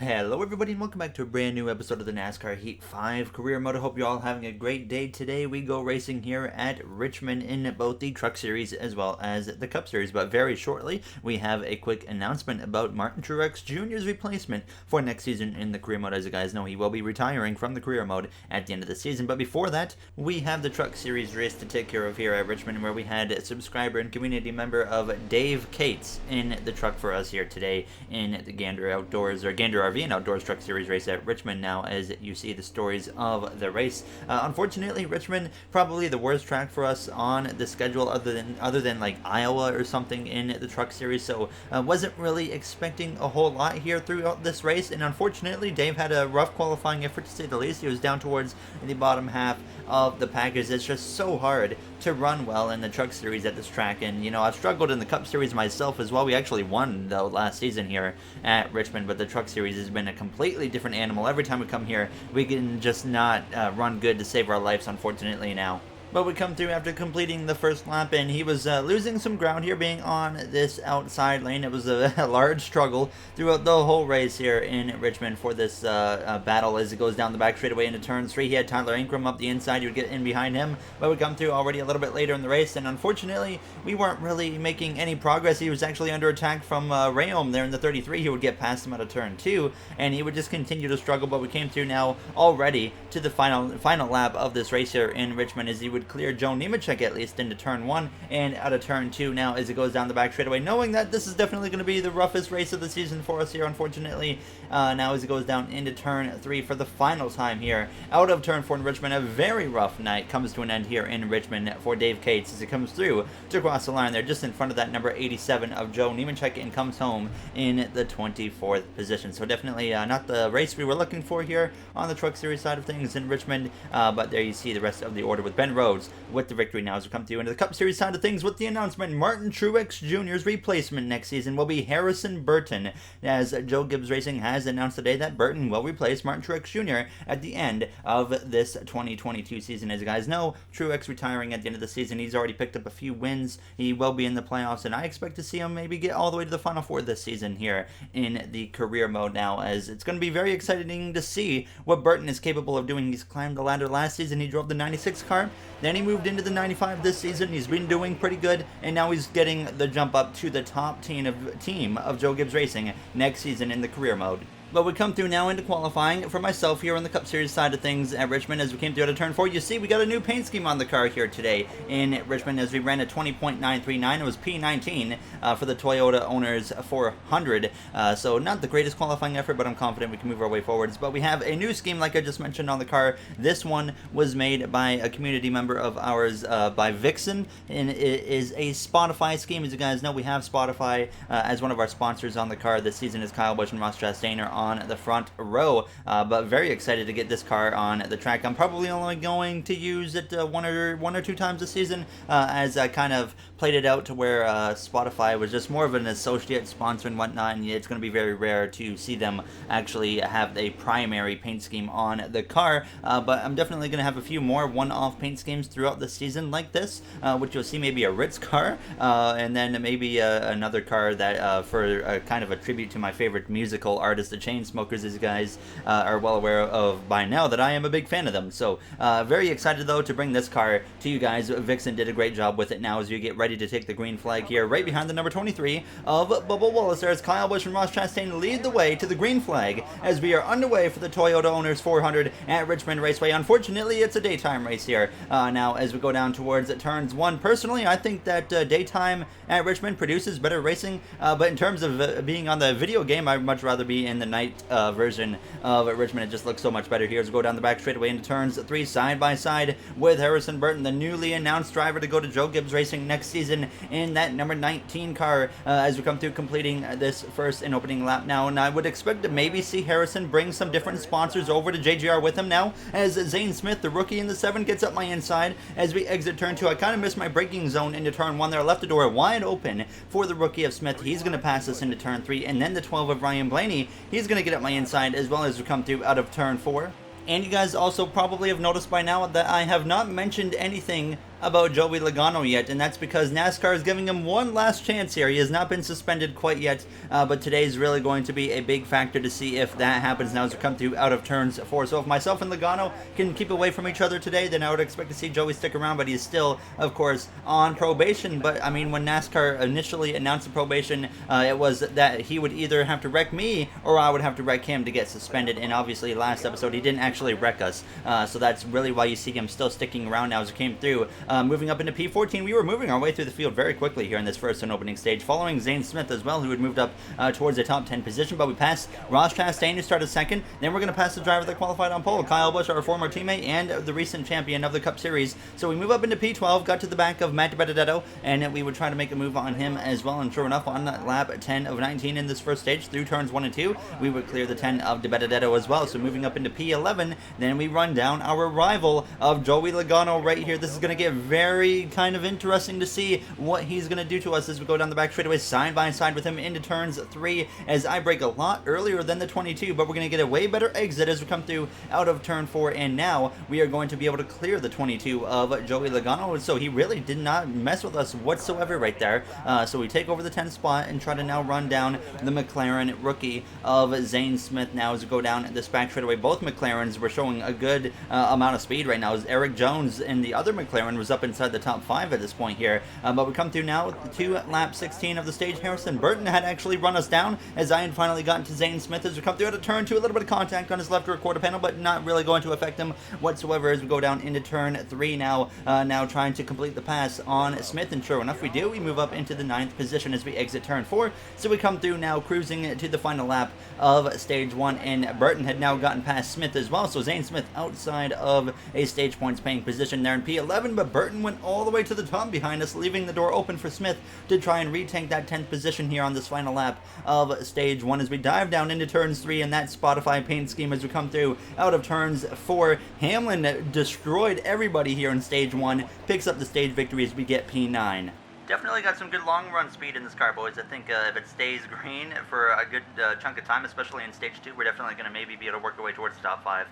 Hello everybody and welcome back to a brand new episode of the NASCAR Heat 5 Career Mode. I hope you're all having a great day. Today we go racing here at Richmond in both the Truck Series as well as the Cup Series. But very shortly we have a quick announcement about Martin Truex Jr.'s replacement for next season in the Career Mode. As you guys know, he will be retiring from the Career Mode at the end of the season. But before that, we have the Truck Series race to take care of here at Richmond, where we had a subscriber and community member of Dave Cates in the truck for us here today in the Gander Outdoors, or Gander RV and Outdoors Truck Series race at Richmond. Now, as you see the stories of the race, unfortunately Richmond probably the worst track for us on the schedule, other than like Iowa or something in the Truck Series. So wasn't really expecting a whole lot here throughout this race, and unfortunately Dave had a rough qualifying effort to say the least. He was down towards the bottom half of the package. It's just so hard to run well in the Truck Series at this track, and you know, I've struggled in the Cup Series myself as well. We actually won though last season here at Richmond, but the Truck Series has been a completely different animal. Every time we come here, we can just not run good to save our lives, unfortunately now. But we come through after completing the first lap, and he was losing some ground here being on this outside lane. It was a large struggle throughout the whole race here in Richmond for this battle as it goes down the back straightaway into turn 3. He had Tyler Ingram up the inside. You would get in behind him, but we come through already a little bit later in the race, and unfortunately we weren't really making any progress. He was actually under attack from Rayom there in the 33. He would get past him out of turn 2, and he would just continue to struggle. But we came through now already to the final lap of this race here in Richmond, as he would clear Joe Nemechek at least into turn 1 and out of turn 2 now as it goes down the back straightaway, knowing that this is definitely going to be the roughest race of the season for us here, unfortunately. Now as it goes down into turn 3 for the final time here out of turn 4 in Richmond, a very rough night comes to an end here in Richmond for Dave Cates as it comes through to cross the line there just in front of that number 87 of Joe Nemechek and comes home in the 24th position. So definitely not the race we were looking for here on the Truck Series side of things in Richmond, but there you see the rest of the order with Ben Rhodes with the victory. Now as we come through into the Cup Series side of things with the announcement, Martin Truex Jr.'s replacement next season will be Harrison Burton, as Joe Gibbs Racing has announced today that Burton will replace Martin Truex Jr. at the end of this 2022 season. As you guys know, Truex retiring at the end of the season. He's already picked up a few wins. He will be in the playoffs, and I expect to see him maybe get all the way to the Final Four this season here in the Career Mode now, as it's going to be very exciting to see what Burton is capable of doing. He's climbed the ladder last season. He drove the 96 car, then he moved into the 95 this season. He's been doing pretty good, and now he's getting the jump up to the top team of Joe Gibbs Racing next season in the Career Mode. But we come through now into qualifying for myself here on the Cup Series side of things at Richmond. As we came through out of turn 4, you see we got a new paint scheme on the car here today in Richmond, as we ran a 20.939. It was P19 for the Toyota Owners 400. So not the greatest qualifying effort, but I'm confident we can move our way forwards. But we have a new scheme, like I just mentioned, on the car. This one was made by a community member of ours, by Vixen, and it is a Spotify scheme. As you guys know, we have Spotify as one of our sponsors on the car this season, as Kyle Busch and Ross Chastain are on the front row, but very excited to get this car on the track. I'm probably only going to use it one or two times this season, as I kind of played it out to where Spotify was just more of an associate sponsor and whatnot, and it's going to be very rare to see them actually have a primary paint scheme on the car, but I'm definitely going to have a few more one-off paint schemes throughout the season like this, which you'll see maybe a Ritz car, and then maybe another car that for kind of a tribute to my favorite musical artist, the Chainsmokers, as you guys are well aware of by now that I am a big fan of them. So very excited though to bring this car to you guys. Vixen did a great job with it. Now as you get ready to take the green flag here right behind the number 23 of Bubba Wallace, there's Kyle Busch and Ross Chastain lead the way to the green flag as we are underway for the Toyota Owners 400 at Richmond Raceway. Unfortunately, it's a daytime race here now as we go down towards turns 1. Personally, I think that daytime at Richmond produces better racing, but in terms of being on the video game, I'd much rather be in the night version of Richmond. It just looks so much better here as we go down the back straightaway into turns 3 side by side with Harrison Burton, the newly announced driver to go to Joe Gibbs Racing next season in that number 19 car, as we come through completing this first and opening lap now. And I would expect to maybe see Harrison bring some different sponsors over to JGR with him now, as Zane Smith, the rookie in the 7, gets up my inside as we exit turn 2. I kind of missed my braking zone into turn 1 there. I left the door wide open for the rookie of Smith. He's going to pass us into turn 3, and then the 12 of Ryan Blaney, he's going to get up my inside as well as we come through out of turn 4. And you guys also probably have noticed by now that I have not mentioned anything about Joey Logano yet, and that's because NASCAR is giving him one last chance here. He has not been suspended quite yet, but today is really going to be a big factor to see if that happens now as we come through out of turns 4. So if myself and Logano can keep away from each other today, then I would expect to see Joey stick around, but he's still, of course, on probation. But I mean, when NASCAR initially announced the probation, it was that he would either have to wreck me or I would have to wreck him to get suspended, and obviously last episode he didn't actually wreck us, so that's really why you see him still sticking around now as we came through. Moving up into P14, we were moving our way through the field very quickly here in this first and opening stage, following Zane Smith as well, who had moved up towards the top 10 position, but we passed Ross Chastain, who started second. Then we're going to pass the driver that qualified on pole, Kyle Busch, our former teammate and the recent champion of the Cup Series. So we move up into P12, got to the back of Matt DiBenedetto, and we would try to make a move on him as well, and sure enough, on lap 10 of 19 in this first stage, through turns 1 and 2, we would clear the 10 of DiBenedetto as well. So moving up into P11, then we run down our rival of Joey Logano right here. This is going to get very kind of interesting to see what he's going to do to us as we go down the back straightaway side by side with him into turns 3, as I break a lot earlier than the 22, but we're going to get a way better exit as we come through out of turn 4, and now we are going to be able to clear the 22 of Joey Logano, so he really did not mess with us whatsoever right there. So we take over the 10th spot and try to now run down the McLaren rookie of Zane Smith now as we go down this back straightaway. Both McLarens were showing a good amount of speed right now, as Eric Jones in the other McLaren was up inside the top 5 at this point here, but we come through now to lap 16 of the stage. Harrison Burton had actually run us down as I had finally gotten to Zane Smith as we come through out of turn 2, a little bit of contact on his left rear quarter panel, but not really going to affect him whatsoever as we go down into turn 3 now, now trying to complete the pass on Smith, and sure enough we do. We move up into the 9th position as we exit turn 4, so we come through now cruising to the final lap of stage 1, and Burton had now gotten past Smith as well, so Zane Smith outside of a stage points paying position there in P11, but Burton went all the way to the top behind us, leaving the door open for Smith to try and retake that 10th position here on this final lap of stage 1 as we dive down into turns 3 in that Spotify paint scheme as we come through out of turns 4. Hamlin destroyed everybody here in stage 1, picks up the stage victory as we get P9. Definitely got some good long run speed in this car, boys. I think if it stays green for a good chunk of time, especially in stage 2, we're definitely going to maybe be able to work our way towards the top 5.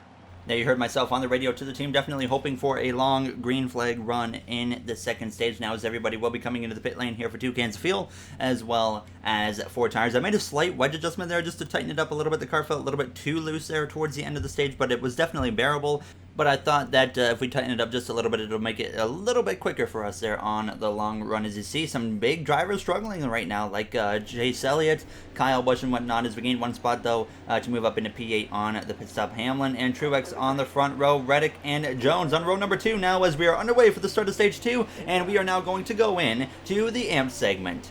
Now you heard myself on the radio to the team, definitely hoping for a long green flag run in the second stage now, as everybody will be coming into the pit lane here for 2 cans of fuel as well as 4 tires. I made a slight wedge adjustment there just to tighten it up a little bit. The car felt a little bit too loose there towards the end of the stage, but it was definitely bearable. But I thought that if we tighten it up just a little bit, it'll make it a little bit quicker for us there on the long run. As you see, some big drivers struggling right now, like Chase Elliott, Kyle Busch, and whatnot, as we gained 1 spot, though, to move up into P8 on the pit stop. Hamlin and Truex on the front row, Reddick and Jones on row number 2 now as we are underway for the start of stage 2, and we are now going to go in to the AMP segment.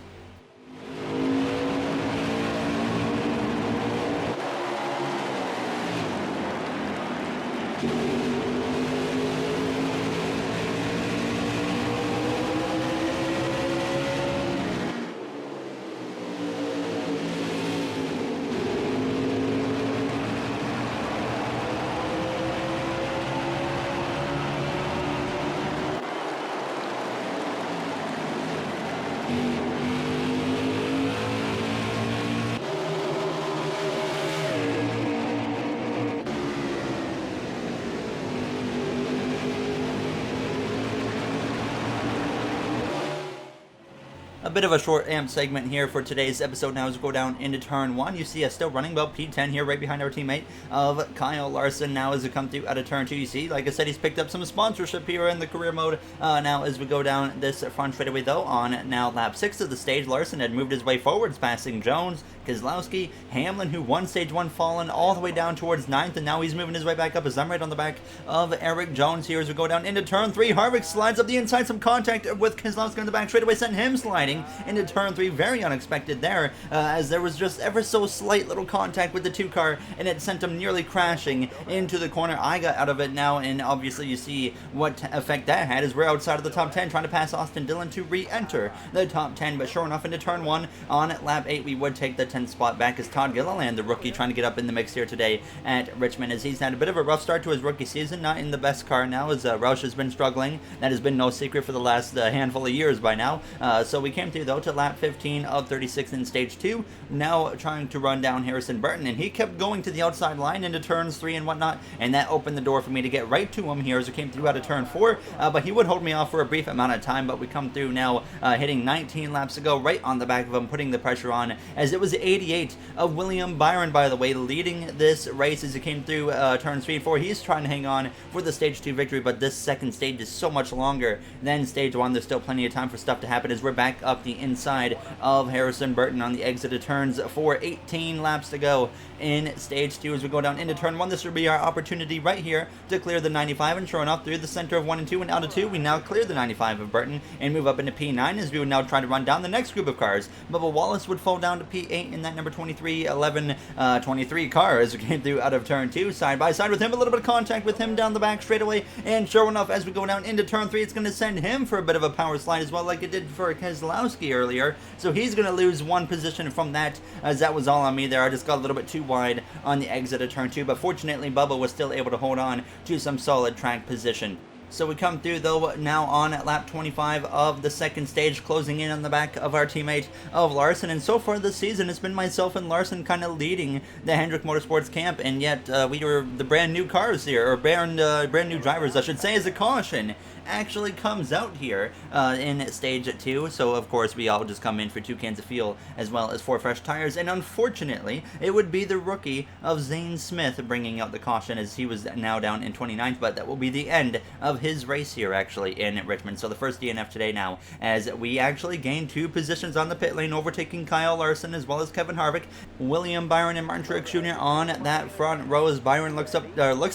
A bit of a short AMP segment here for today's episode now as we go down into turn 1. You see us still running about P10 here right behind our teammate of Kyle Larson now as we come through out of turn 2. You see, like I said, he's picked up some sponsorship here in the career mode now as we go down this front straightaway, though. On now lap 6 of the stage, Larson had moved his way forwards, passing Jones, Keselowski, Hamlin, who won stage 1, fallen all the way down towards 9th, and now he's moving his way back up as I'm right on the back of Eric Jones here as we go down into turn 3. Harvick slides up the inside, some contact with Keselowski on the back straightaway, sent him sliding into turn 3. Very unexpected there, as there was just ever so slight little contact with the 2 car, and it sent him nearly crashing into the corner. I got out of it now, and obviously you see what effect that had as we're outside of the top 10, trying to pass Austin Dillon to re-enter the top 10, but sure enough into turn 1 on lap 8 we would take the 10th spot back as Todd Gilliland, the rookie, trying to get up in the mix here today at Richmond, as he's had a bit of a rough start to his rookie season, not in the best car now, as Roush has been struggling. That has been no secret for the last handful of years by now, so we came came through though to lap 15 of 36 in stage 2, now trying to run down Harrison Burton, and he kept going to the outside line into turns 3 and whatnot, and that opened the door for me to get right to him here as we came through out of turn 4, but he would hold me off for a brief amount of time, but we come through now hitting 19 laps to go right on the back of him, putting the pressure on, as it was 88 of William Byron, by the way, leading this race as he came through turns 3 and 4. He's trying to hang on for the stage 2 victory, but this second stage is so much longer than stage 1. There's still plenty of time for stuff to happen as we're back up the inside of Harrison Burton on the exit of turns 4. 18 laps to go in stage 2 as we go down into turn 1. This will be our opportunity right here to clear the 95, and sure enough, through the center of 1 and 2 and out of 2, we now clear the 95 of Burton and move up into P9 as we would now try to run down the next group of cars. Bubba Wallace would fall down to P8 in that number 23, 11, 23 car as we came through out of turn 2, side by side with him, a little bit of contact with him down the back straightaway, and sure enough, as we go down into turn 3, it's going to send him for a bit of a power slide as well, like it did for Keselowski earlier, so he's going to lose one position from that, as that was all on me there. I just got a little bit too wide on the exit of turn 2, but fortunately Bubba was still able to hold on to some solid track position. So we come through though now on at lap 25 of the second stage, closing in on the back of our teammate of Larson, and so far this season it's been myself and Larson kind of leading the Hendrick Motorsports camp, and yet we were the brand new cars here, or brand new drivers I should say, as a caution actually comes out here in stage 2, so of course we all just come in for 2 cans of fuel as well as 4 fresh tires, and unfortunately it would be the rookie of Zane Smith bringing out the caution as he was now down in 29th, but that will be the end of his race here actually in Richmond. So the first DNF today now, as we actually gain 2 positions on the pit lane, overtaking Kyle Larson as well as Kevin Harvick. William Byron and Martin Truex Jr. on that front row as Byron looks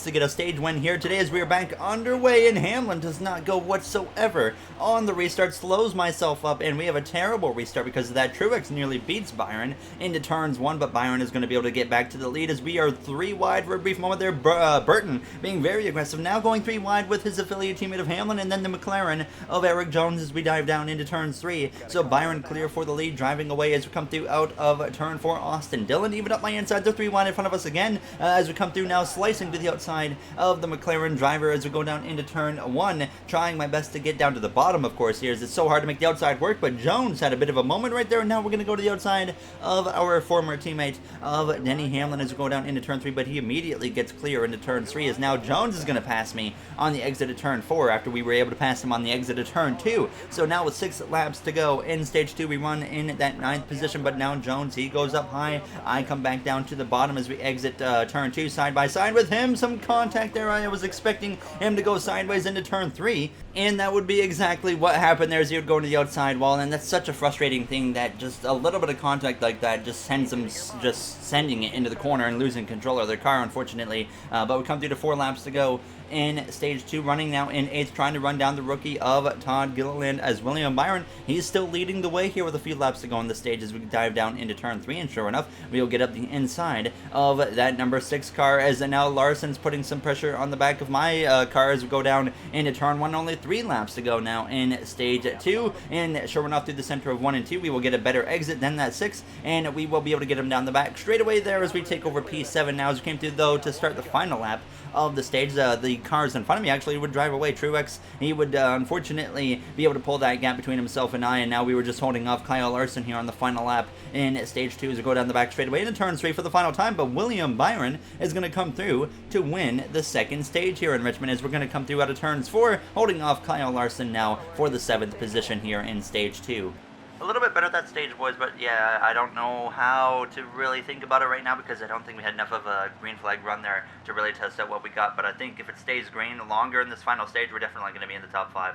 to get a stage win here today as we are back underway, and Hamlin does not go whatsoever on the restart, slows myself up, and we have a terrible restart because of that. Truex nearly beats Byron into turns 1, but Byron is going to be able to get back to the lead as we are 3 wide for a brief moment there. Burton being very aggressive, now going 3 wide with his affiliate teammate of Hamlin, and then the McLaren of Eric Jones as we dive down into turns 3. So Byron clear for the lead, driving away as we come through out of turn 4. Austin Dillon even up my inside, they're 3 wide in front of us again as we come through now, slicing to the outside of the McLaren driver as we go down into turn 1, trying my best to get down to the bottom, of course, here as it's so hard to make the outside work, but Jones had a bit of a moment right there, and now we're going to go to the outside of our former teammate of Denny Hamlin as we go down into turn 3, but he immediately gets clear into turn 3 as now Jones is going to pass me on the exit of turn 4 after we were able to pass him on the exit of turn 2. So now with 6 laps to go in stage 2, we run in that 9th position, but now Jones, he goes up high, I come back down to the bottom as we exit turn 2, side by side with him. Some contact there. I was expecting him to go sideways into turn 3, and that would be exactly what happened there as he would go into the outside wall, and that's such a frustrating thing that just a little bit of contact like that just sends them just sending it into the corner and losing control of their car, unfortunately. But we come through to 4 laps to go in stage 2, running now in 8th, trying to run down the rookie of Todd Gilliland as William Byron. He's still leading the way here with a few laps to go on the stage as we dive down into turn 3, and sure enough, we'll get up the inside of that number 6 car as now Larson's putting some pressure on the back of my car as we go down into turn 1. Only 3 laps to go now in stage 2, and sure enough, through the center of 1 and 2, we will get a better exit than that 6, and we will be able to get him down the back straight away there as we take over P7 now as we came through though to start the final lap of the stage. The cars in front of me actually would drive away. Truex, he would unfortunately be able to pull that gap between himself and I, and now we were just holding off Kyle Larson here on the final lap in stage 2 as we go down the back straightaway into turn 3 for the final time, but William Byron is going to come through to win the second stage here in Richmond as we're going to come through out of turns 4, holding off Kyle Larson now for the 7th position here in stage 2. A little bit better at that stage, boys, but yeah, I don't know how to really think about it right now because I don't think we had enough of a green flag run there to really test out what we got, but I think if it stays green longer in this final stage, we're definitely going to be in the top 5.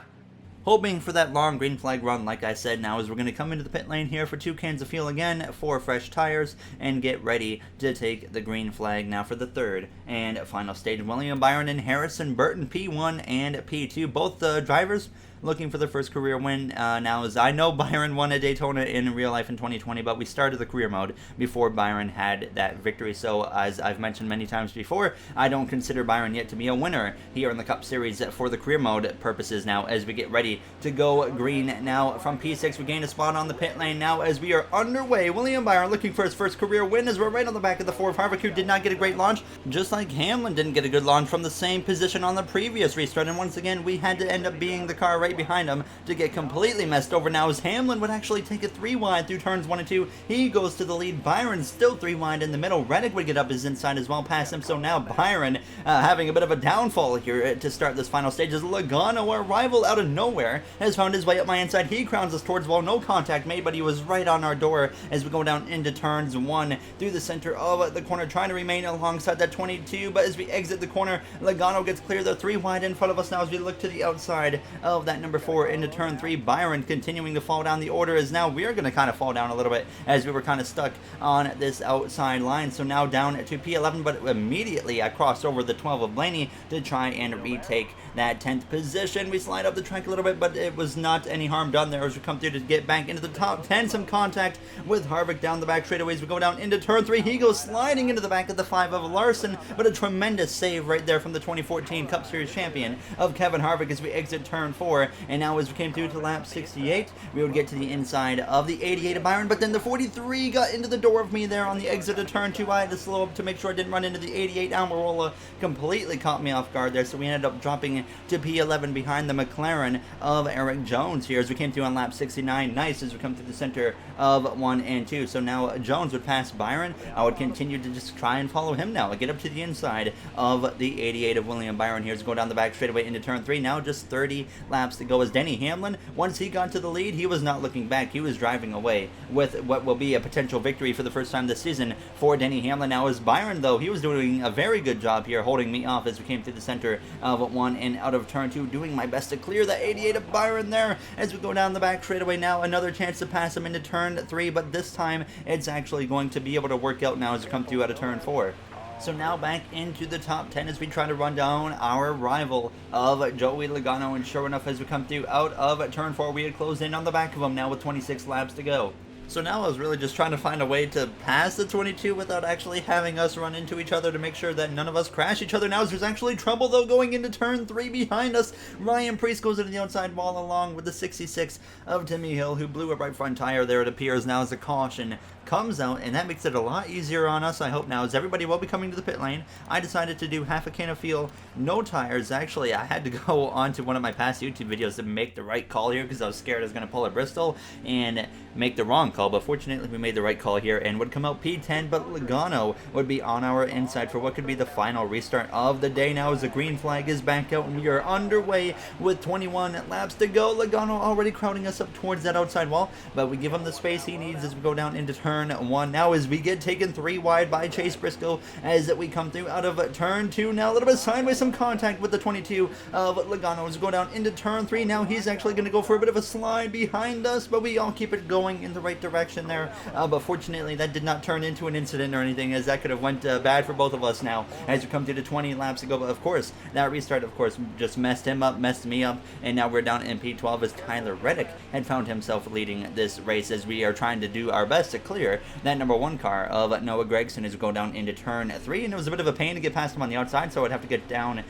Hoping for that long green flag run, like I said, now as we're going to come into the pit lane here for 2 cans of fuel again, 4 fresh tires, and get ready to take the green flag now for the 3rd and final stage. William Byron and Harrison Burton, P1 and P2, both drivers looking for their first career win now, as I know Byron won a Daytona in real life in 2020, but we started the career mode before Byron had that victory, so as I've mentioned many times before, I don't consider Byron yet to be a winner here in the Cup Series for the career mode purposes now as we get ready to go green now from P6. We gain a spot on the pit lane now as we are underway. William Byron looking for his first career win as we're right on the back of the 4 of Harvick, who did not get a great launch, just like Hamlin didn't get a good launch from the same position on the previous restart, and once again we had to end up being the car right right behind him to get completely messed over now as Hamlin would actually take it 3 wide through turns 1 and 2. He goes to the lead. Byron still 3 wide in the middle. Reddick would get up his inside as well past him. So now Byron having a bit of a downfall here to start this final stage as Logano, our rival out of nowhere, has found his way up my inside. He crowns us towards wall. No contact made, but he was right on our door as we go down into turns 1 through the center of the corner, trying to remain alongside that 22. But as we exit the corner, Logano gets clear. They're 3 wide in front of us now as we look to the outside of that number 4 into turn 3. Byron continuing to fall down. The order is now we're going to kind of fall down a little bit as we were kind of stuck on this outside line. So now down to P11, but immediately I crossed over the 12 of Blaney to try and retake that 10th position. We slide up the track a little bit, but it was not any harm done there as we come through to get back into the top 10. Some contact with Harvick down the back straightaways as we go down into turn 3. He goes sliding into the back of the 5 of Larson, but a tremendous save right there from the 2014 Cup Series champion of Kevin Harvick as we exit turn 4. And now as we came through to lap 68, we would get to the inside of the 88 of Byron, but then the 43 got into the door of me there on the exit of turn 2. I had to slow up to make sure I didn't run into the 88. Almirola completely caught me off guard there, so we ended up dropping to P11 behind the McLaren of Eric Jones here as we came through on lap 69. Nice as we come through the center of 1 and 2. So now Jones would pass Byron. I would continue to just try and follow him now. I get up to the inside of the 88 of William Byron here as we go down the back straightaway into turn 3. Now just 30 laps to go as Denny Hamlin, once he got to the lead, he was not looking back. He was driving away with what will be a potential victory for the first time this season for Denny Hamlin. Now as Byron, though, he was doing a very good job here holding me off as we came through the center of 1 and out of turn 2, doing my best to clear the 88 of Byron there as we go down the back straightaway. Now another chance to pass him into turn 3, but this time it's actually going to be able to work out now as we come through out of turn 4. So now back into the top 10 as we try to run down our rival of Joey Logano, and sure enough, as we come through out of turn 4, we had closed in on the back of him now with 26 laps to go. So now I was really just trying to find a way to pass the 22 without actually having us run into each other to make sure that none of us crash each other. Now there's actually trouble, though, going into turn 3 behind us. Ryan Preece goes into the outside wall along with the 66 of Timmy Hill, who blew a right front tire there, it appears, now as a caution comes out, and that makes it a lot easier on us, I hope now, as everybody will be coming to the pit lane. I decided to do half a can of fuel, no tires. Actually, I had to go onto one of my past YouTube videos to make the right call here because I was scared I was going to pull a Bristol and make the wrong call, but fortunately we made the right call here and would come out P10, but Logano would be on our inside for what could be the final restart of the day now as the green flag is back out and we are underway with 21 laps to go. Logano already crowding us up towards that outside wall, but we give him the space he needs as we go down into turn 1 now as we get taken 3 wide by Chase Briscoe as we come through out of turn 2. Now a little bit sideways, some contact with the 22 of Logano as we go down into turn 3. Now he's actually going to go for a bit of a slide behind us, but we all keep it going in the right direction there, but fortunately that did not turn into an incident or anything, as that could have went bad for both of us now as we come through to 20 laps to go. But of course that restart of course just messed him up, messed me up, and now we're down in P12 as Tyler Reddick had found himself leading this race as we are trying to do our best to clear that number 1 car of Noah Gragson as we go down into turn 3, and it was a bit of a pain to get past him on the outside, so I'd have to get down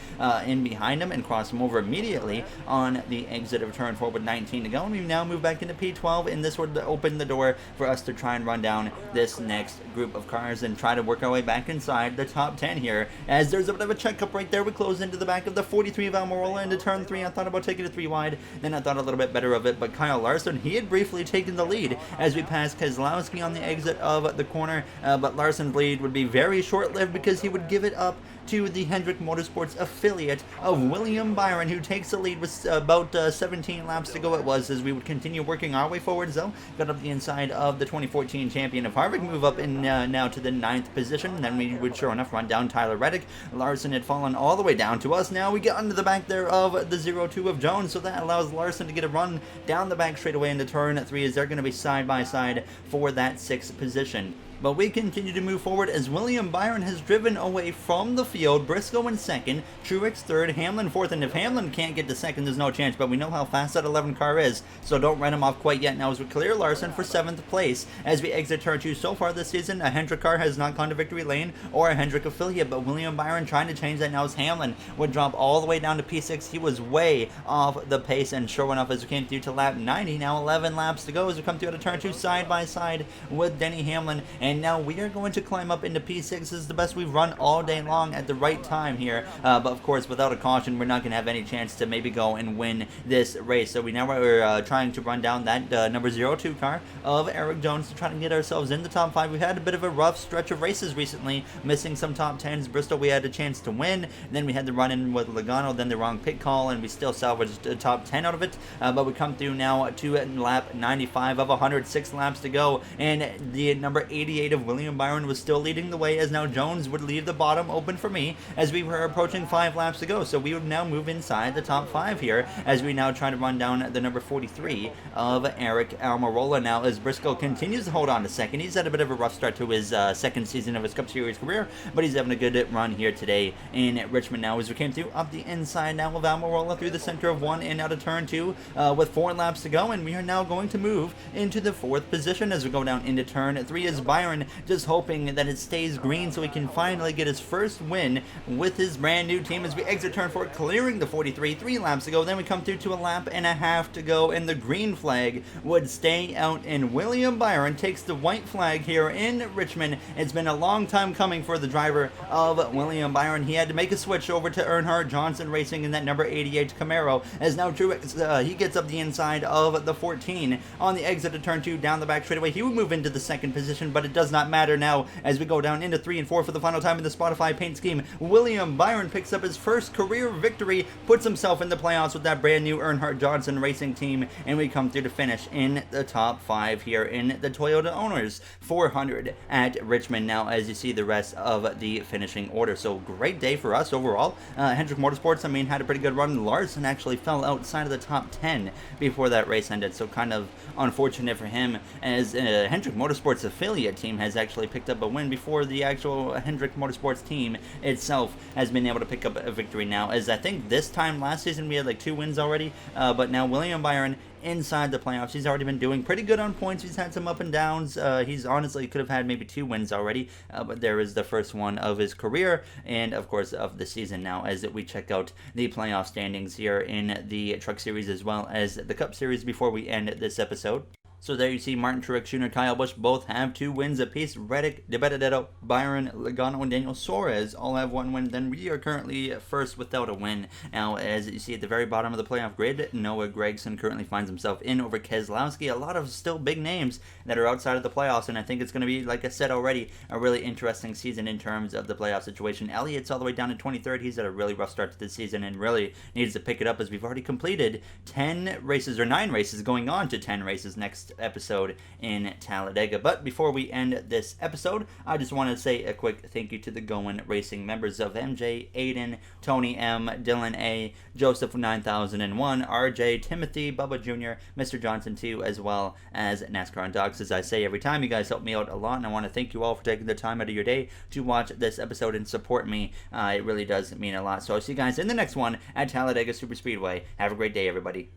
in behind him and cross him over immediately on the exit of turn 4 with 19 to go. And we now move back into P12, and this would open the door for us to try and run down this next group of cars and try to work our way back inside the top 10 here, as there's a bit of a checkup right there. We close into the back of the 43 of Almirola into turn 3. I thought about taking it 3 wide, then I thought a little bit better of it, but Kyle Larson, he had briefly taken the lead as we passed Keselowski on the exit of the corner, but Larson's lead would be very short-lived because he would give it up to the Hendrick Motorsports affiliate of William Byron, who takes the lead with about 17 laps to go it was, as we would continue working our way forwards, though. Got up the inside of the 2014 champion of Harvick, move up in now to the 9th position, and then we would sure enough run down Tyler Reddick. Larson had fallen all the way down to us. Now we get under the back there of the 02 of Jones, so that allows Larson to get a run down the back straightaway into turn 3, as they're going to be side by side for that 6th position. But we continue to move forward as William Byron has driven away from the field. Briscoe in 2nd, Truex 3rd, Hamlin 4th, and if Hamlin can't get to 2nd, there's no chance, but we know how fast that 11 car is, so don't run him off quite yet. Now as we clear Larson for 7th place as we exit turn 2. So far this season, a Hendrick car has not gone to victory lane or a Hendrick affiliate, but William Byron trying to change that now as Hamlin would drop all the way down to P6. He was way off the pace, and sure enough, as we came through to lap 90, now 11 laps to go as we come through to turn 2 side by side with Denny Hamlin, and and now we are going to climb up into P6. This is the best we've run all day long at the right time here, but of course without a caution we're not going to have any chance to maybe go and win this race. So we're trying to run down that number 02 car of Eric Jones to try to get ourselves in the top 5. We've had a bit of a rough stretch of races recently, missing some top 10s. Bristol we had a chance to win, then we had the run in with Logano, then the wrong pit call, and we still salvaged a top 10 out of it, but we come through now to lap 95 of 106 laps to go, and the number 88 of William Byron was still leading the way, as now Jones would leave the bottom open for me as we were approaching 5 laps to go. So we would now move inside the top 5 here as we now try to run down the number 43 of Eric Almirola now, as Briscoe continues to hold on to second. He's had a bit of a rough start to his second season of his Cup Series career, but he's having a good run here today in Richmond now, as we came through up the inside now of Almirola through the center of 1 and out of turn 2 with 4 laps to go, and we are now going to move into the 4th position as we go down into turn 3, as Byron just hoping that it stays green so he can finally get his first win with his brand new team as we exit turn 4, clearing the 43, 3 laps to go. Then we come through to a lap and a half to go, and the green flag would stay out, and William Byron takes the white flag here in Richmond. It's been a long time coming for the driver of William Byron. He had to make a switch over to Earnhardt Johnson Racing in that number 88 Camaro, as now Truex, he gets up the inside of the 14 on the exit of turn 2 down the back straightaway. He would move into the 2nd position, but it does not matter now as we go down into 3 and 4 for the final time in the Spotify paint scheme. William Byron picks up his first career victory, puts himself in the playoffs with that brand new Earnhardt Johnson Racing team, and we come through to finish in the top 5 here in the Toyota Owners 400 at Richmond now, as you see the rest of the finishing order. So great day for us overall. Hendrick Motorsports, had a pretty good run. Larson actually fell outside of the top 10 before that race ended, so kind of unfortunate for him, as Hendrick Motorsports affiliate team has actually picked up a win before the actual Hendrick Motorsports team itself has been able to pick up a victory now, as I think this time last season we had like 2 wins already, but now William Byron inside the playoffs. He's already been doing pretty good on points. He's had some up and downs. He's honestly could have had maybe 2 wins already, but there is the first one of his career and of course of the season now, as we check out the playoff standings here in the Truck Series as well as the Cup Series before we end this episode. So there you see Martin Truex Jr., Kyle Busch both have 2 wins apiece. Reddick, DeBenedetto, Byron, Logano, and Daniel Suarez all have 1 win. Then we are currently first without a win. Now, as you see at the very bottom of the playoff grid, Noah Gragson currently finds himself in over Keselowski. A lot of still big names that are outside of the playoffs, and I think it's going to be, like I said already, a really interesting season in terms of the playoff situation. Elliott's all the way down to 23rd. He's had a really rough start to this season and really needs to pick it up, as we've already completed 10 races, or 9 races, going on to 10 races next episode in Talladega. But before we end this episode, I just want to say a quick thank you to the Going Racing members of MJ, Aiden, Tony M, Dylan A, Joseph 9001, RJ, Timothy, Bubba Jr., Mr. Johnson 2, as well as NASCAR on Dogs. As I say every time, you guys help me out a lot, and I want to thank you all for taking the time out of your day to watch this episode and support me. It really does mean a lot. So I'll see you guys in the next one at Talladega Super Speedway. Have a great day, everybody.